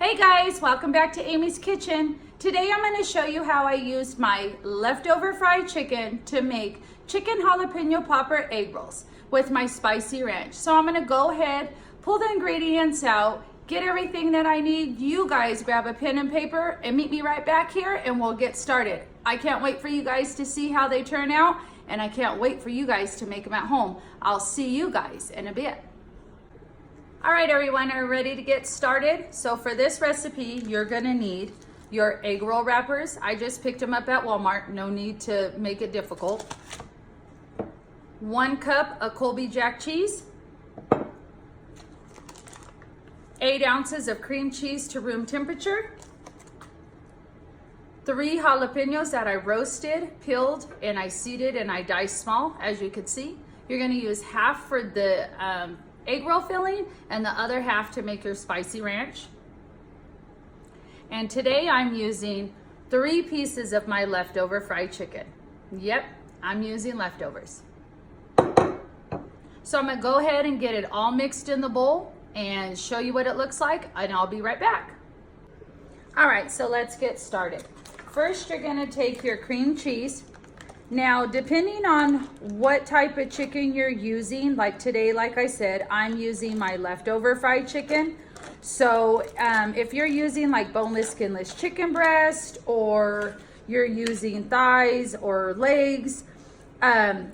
Hey guys, welcome back to Amy's Kitchen. Today I'm going to show you how I used my leftover fried chicken to make chicken jalapeno popper egg rolls with my spicy ranch. So I'm going to go ahead, pull the ingredients out, get everything that I need. You guys grab a pen and paper and meet me right back here and we'll get started. I can't wait for you guys to see how they turn out, and I can't wait for you guys to make them at home. I'll see you guys in a bit. All right, everyone, are you ready to get started? So for this recipe, you're gonna need your egg roll wrappers. I just picked them up at Walmart, no need to make it difficult. 1 cup of Colby Jack cheese, 8 ounces of cream cheese to room temperature, 3 jalapenos that I roasted, peeled, and I seeded and I diced small, as you can see. You're gonna use half for the egg roll filling and the other half to make your spicy ranch. And today I'm using 3 pieces of my leftover fried chicken. Yep, I'm using leftovers. So I'm gonna go ahead and get it all mixed in the bowl and show you what it looks like, and I'll be right back. All right, so let's get started. First, you're gonna take your cream cheese. Now, depending on what type of chicken you're using, like today, like I said, I'm using my leftover fried chicken. So if you're using like boneless, skinless chicken breast, or you're using thighs or legs,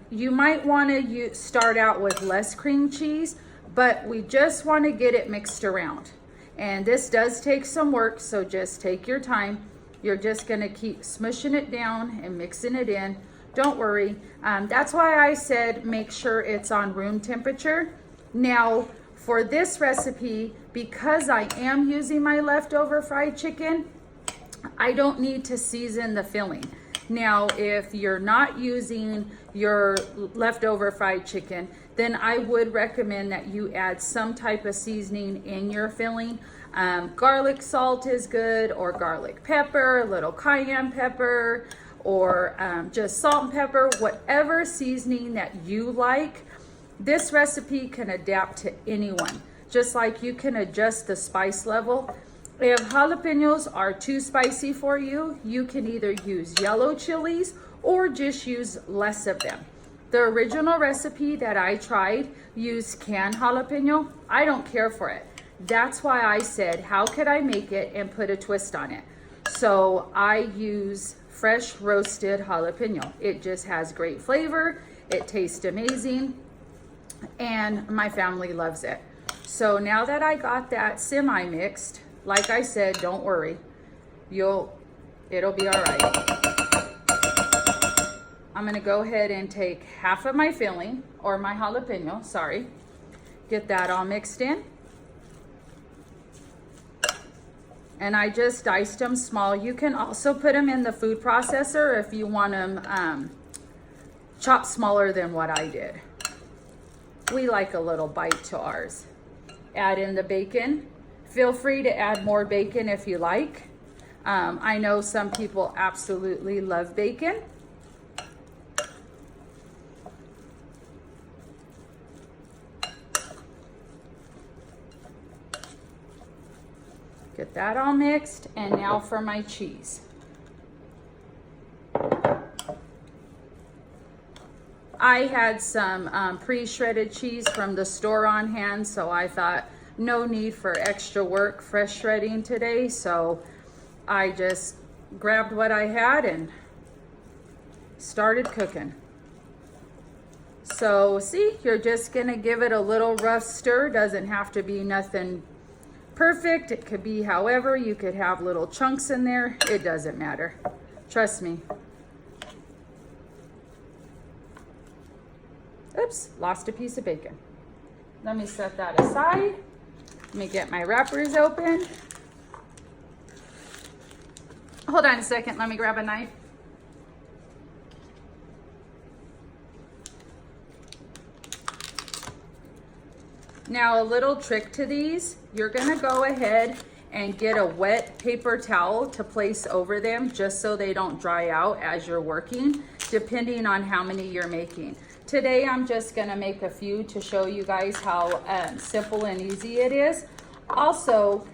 you might want to start out with less cream cheese, but we just want to get it mixed around. And this does take some work, so just take your time. You're just going to keep smushing it down and mixing it in. Don't worry. That's why I said make sure it's on room temperature. Now, for this recipe, because I am using my leftover fried chicken, I don't need to season the filling. Now, if you're not using your leftover fried chicken, then I would recommend that you add some type of seasoning in your filling. Garlic salt is good, or garlic pepper, a little cayenne pepper, or just salt and pepper, whatever seasoning that you like. This recipe can adapt to anyone, just like you can adjust the spice level. If jalapenos are too spicy for you, you can either use yellow chilies or just use less of them. The original recipe that I tried used canned jalapeno. I don't care for it. That's why I said, how could I make it and put a twist on it? So I use fresh roasted jalapeno. It just has great flavor. It tastes amazing, and my family loves it. So now that I got that semi-mixed, like I said, don't worry. It'll be all right. I'm gonna go ahead and take half of my filling, or my jalapeno, sorry. Get that all mixed in. And I just diced them small. You can also put them in the food processor if you want them chopped smaller than what I did. We like a little bite to ours. Add in the bacon. Feel free to add more bacon if you like. I know some people absolutely love bacon. Get that all mixed, and now for my cheese. I had some pre-shredded cheese from the store on hand, so I thought no need for extra work fresh shredding today, so I just grabbed what I had and started cooking. So see, you're just gonna give it a little rough stir. Doesn't have to be nothing perfect. It could be however. You could have little chunks in there. It doesn't matter. Trust me. Oops, lost a piece of bacon. Let me set that aside. Let me get my wrappers open. Hold on a second. Let me grab a knife. Now, a little trick to these, you're gonna go ahead and get a wet paper towel to place over them just so they don't dry out as you're working, depending on how many you're making. Today, I'm just gonna make a few to show you guys how simple and easy it is. Also,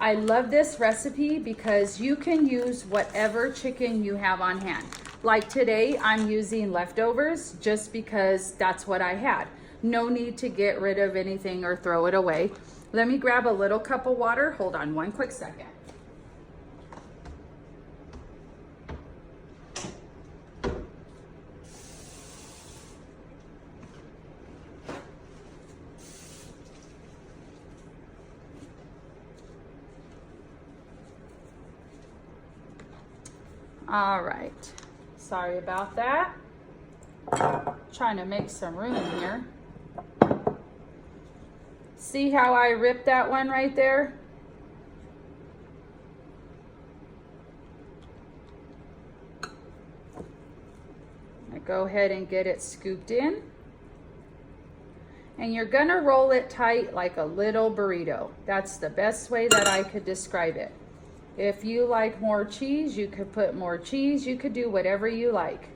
I love this recipe because you can use whatever chicken you have on hand. Like today, I'm using leftovers just because that's what I had. No need to get rid of anything or throw it away. Let me grab a little cup of water. Hold on one quick second. All right, sorry about that. Trying to make some room here. See how I ripped that one right there? I go ahead and get it scooped in. And you're gonna roll it tight like a little burrito. That's the best way that I could describe it. If you like more cheese, you could put more cheese. You could do whatever you like.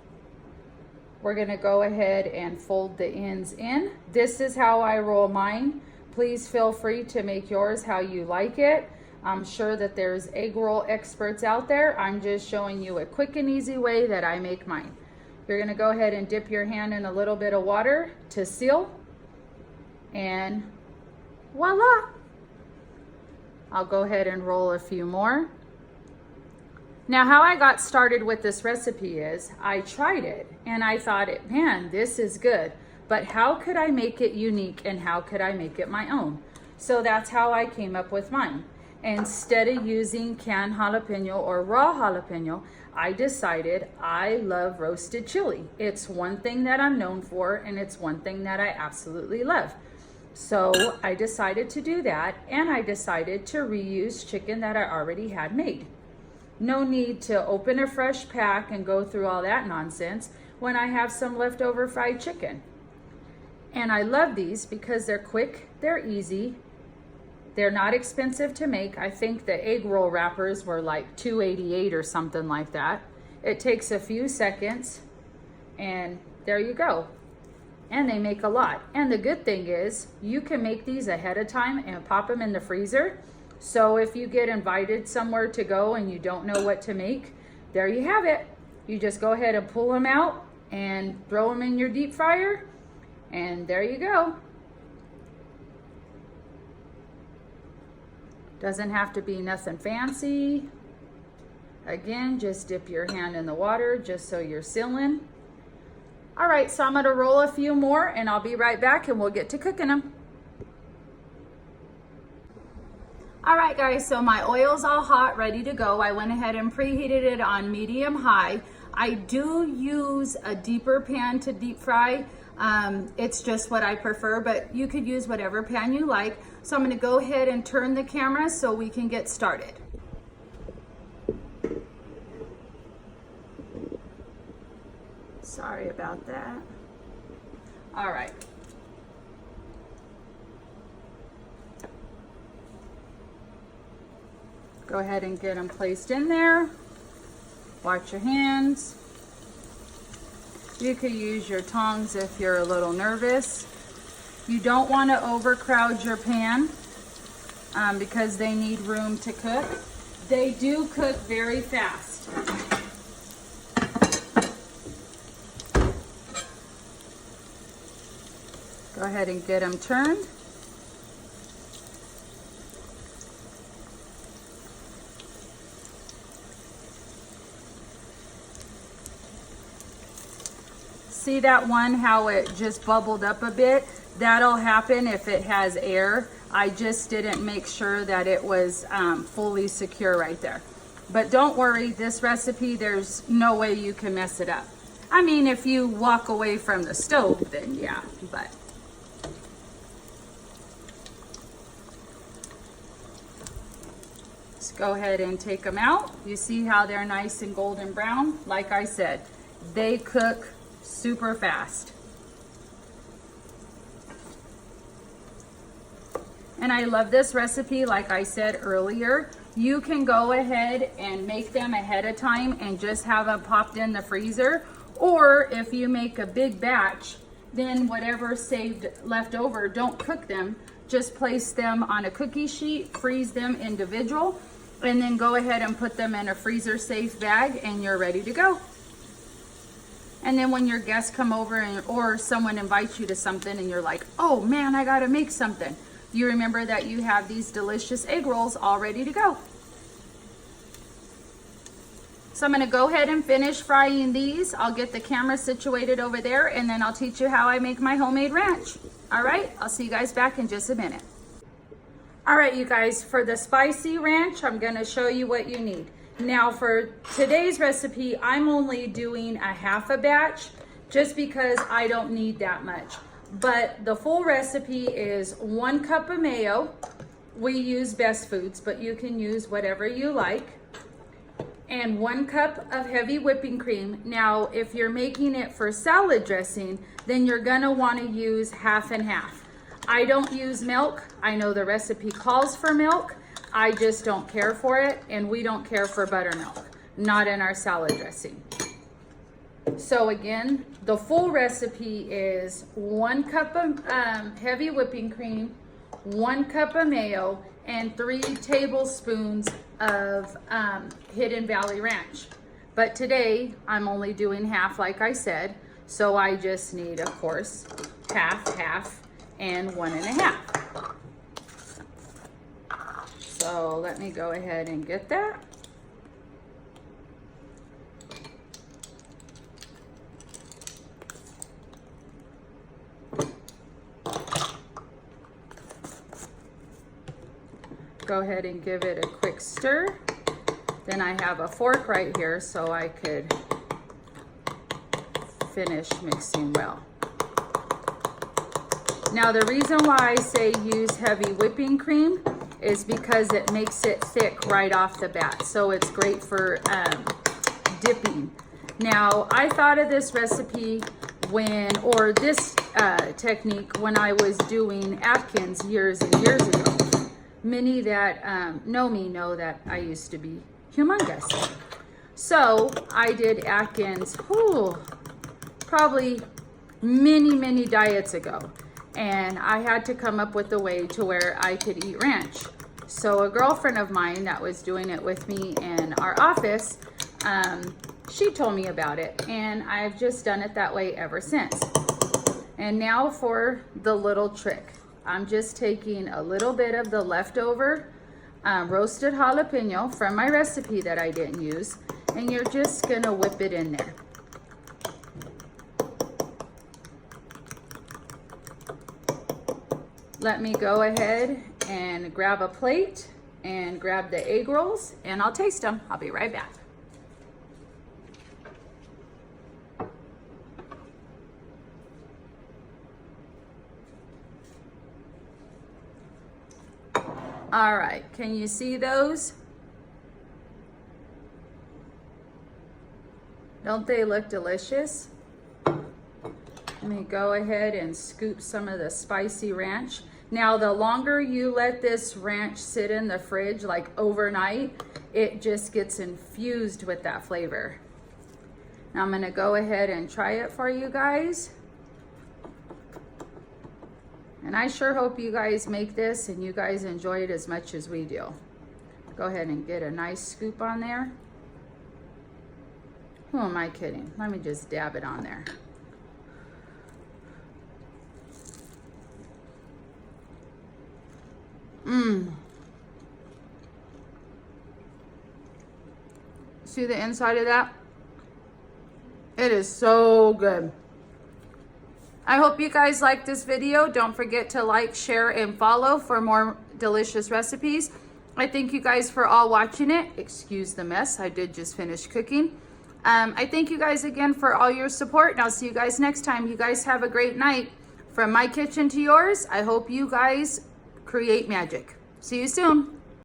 We're gonna go ahead and fold the ends in. This is how I roll mine. Please feel free to make yours how you like it. I'm sure that there's egg roll experts out there. I'm just showing you a quick and easy way that I make mine. You're gonna go ahead and dip your hand in a little bit of water to seal. And voila! I'll go ahead and roll a few more. Now, how I got started with this recipe is I tried it and I thought, man, this is good, but how could I make it unique and how could I make it my own? So that's how I came up with mine. Instead of using canned jalapeno or raw jalapeno, I decided I love roasted chili. It's one thing that I'm known for and it's one thing that I absolutely love. So I decided to do that, and I decided to reuse chicken that I already had made. No need to open a fresh pack and go through all that nonsense when I have some leftover fried chicken. And I love these because they're quick, they're easy, they're not expensive to make. I think the egg roll wrappers were like $2.88 or something like that. It takes a few seconds, and there you go. And they make a lot. And the good thing is you can make these ahead of time and pop them in the freezer. So if you get invited somewhere to go and you don't know what to make, there you have it. You just go ahead and pull them out and throw them in your deep fryer, and there you go. Doesn't have to be nothing fancy. Again, just dip your hand in the water just so you're sealing. All right, so I'm gonna roll a few more and I'll be right back and we'll get to cooking them. All right guys, so my oil's all hot, ready to go. I went ahead and preheated it on medium high. I do use a deeper pan to deep fry. It's just what I prefer, but you could use whatever pan you like. So I'm gonna go ahead and turn the camera so we can get started. Sorry about that. All right. Go ahead and get them placed in there. Watch your hands. You could use your tongs if you're a little nervous. You don't want to overcrowd your pan because they need room to cook. They do cook very fast. Go ahead and get them turned. See that one, how it just bubbled up a bit? That'll happen if it has air. I just didn't make sure that it was fully secure right there. But don't worry, this recipe, there's no way you can mess it up. I mean, if you walk away from the stove, then yeah, but. Let's go ahead and take them out. You see how they're nice and golden brown? Like I said, they cook super fast. And I love this recipe. Like I said earlier, you can go ahead and make them ahead of time and just have them popped in the freezer. Or if you make a big batch, then whatever saved left over, don't cook them. just place them on a cookie sheet, freeze them individual, and then go ahead and put them in a freezer safe bag and you're ready to go. And then when your guests come over or someone invites you to something and you're like, oh man, I gotta make something, you remember that you have these delicious egg rolls all ready to go. So I'm gonna go ahead and finish frying these. I'll get the camera situated over there and then I'll teach you how I make my homemade ranch. All right, I'll see you guys back in just a minute. All right, you guys, for the spicy ranch, I'm gonna show you what you need. Now for today's recipe, I'm only doing a half a batch just because I don't need that much. But the full recipe is 1 cup of mayo. We use Best Foods, but you can use whatever you like. And 1 cup of heavy whipping cream. Now, if you're making it for salad dressing, then you're gonna wanna use half and half. I don't use milk. I know the recipe calls for milk. I just don't care for it, and we don't care for buttermilk, not in our salad dressing. So again, the full recipe is 1 cup of heavy whipping cream, 1 cup of mayo, and 3 tablespoons of Hidden Valley Ranch. But today, I'm only doing half, like I said, so I just need, of course, half, and 1 1/2. So let me go ahead and get that. Go ahead and give it a quick stir. Then I have a fork right here so I could finish mixing well. Now the reason why I say use heavy whipping cream is because it makes it thick right off the bat. So it's great for dipping. Now I thought of this recipe or this technique when I was doing Atkins years and years ago. Many that know me know that I used to be humongous. So I did Atkins, probably many diets ago. And I had to come up with a way to where I could eat ranch. So a girlfriend of mine that was doing it with me in our office, she told me about it. And I've just done it that way ever since. And now for the little trick. I'm just taking a little bit of the leftover roasted jalapeno from my recipe that I didn't use, and you're just gonna whip it in there. Let me go ahead and grab a plate and grab the egg rolls, and I'll taste them. I'll be right back. All right, can you see those? Don't they look delicious? Let me go ahead and scoop some of the spicy ranch. Now, the longer you let this ranch sit in the fridge, like overnight, it just gets infused with that flavor. Now I'm gonna go ahead and try it for you guys. And I sure hope you guys make this and you guys enjoy it as much as we do. Go ahead and get a nice scoop on there. Who am I kidding? Let me just dab it on there. See the inside of that? It is so good. I hope you guys liked this video. Don't forget to like, share, and follow for more delicious recipes. I thank you guys for all watching it. Excuse the mess. I did just finish cooking. I thank you guys again for all your support, and I'll see you guys next time. You guys have a great night. From my kitchen to yours, I hope you guys create magic. See you soon.